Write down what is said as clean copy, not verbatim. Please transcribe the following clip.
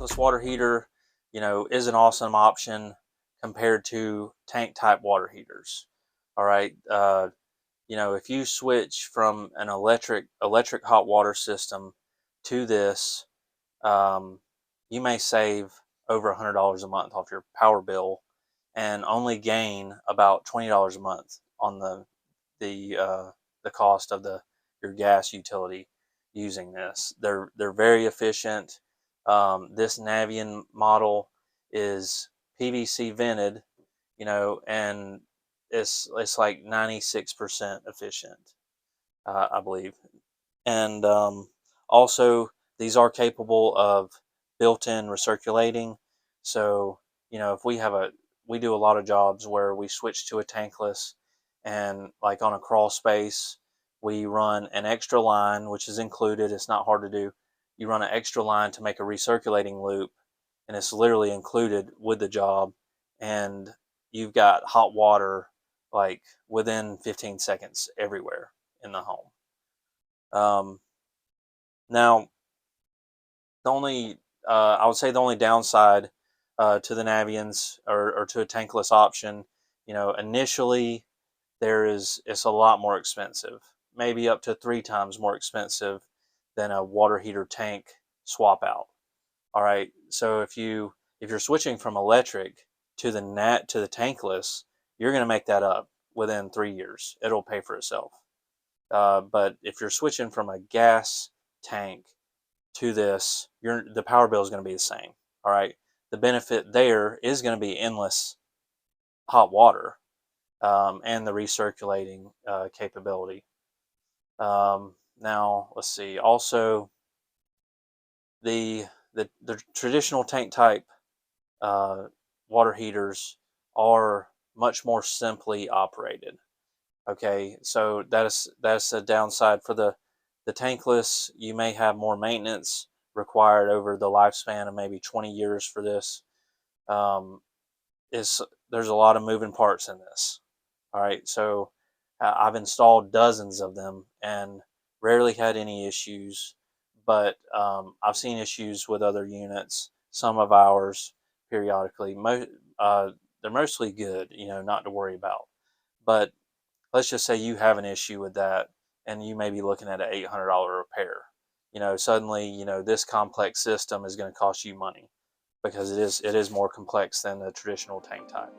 tankless water heater, is an awesome option compared to tank type water heaters. All right. If you switch from an electric hot water system to this, um, you may save over $100 a month off your power bill, and only gain about $20 a month on the cost of your gas utility using this. They're very efficient. This Navien model is PVC vented, and it's like 96% efficient, I believe. And also, these are capable of built-in recirculating. So, if we do a lot of jobs where we switch to a tankless, and like on a crawl space, we run an extra line, which is included. It's not hard to do. You run an extra line to make a recirculating loop, and it's literally included with the job. And you've got hot water like within 15 seconds everywhere in the home. Now, the only I would say the only downside to the Naviens, or to a tankless option, initially it's a lot more expensive, maybe up to 3 times more expensive than a water heater tank swap out. All right, so if you're switching from electric to the tankless, you're going to make that up within 3 years. It'll pay for itself. But if you're switching from a gas tank to this, the power bill is going to be the same. All right, the benefit there is going to be endless hot water, and the recirculating capability. Now let's see. Also, the traditional tank type water heaters are much more simply operated. Okay, so that's a downside for the tankless. You may have more maintenance required over the lifespan of maybe 20 years for this. There's a lot of moving parts in this. All right, so I've installed dozens of them and rarely had any issues, but I've seen issues with other units, some of ours periodically. They're mostly good, not to worry about. But let's just say you have an issue with that, and you may be looking at an $800 repair. Suddenly, this complex system is going to cost you money, because it is more complex than the traditional tank type.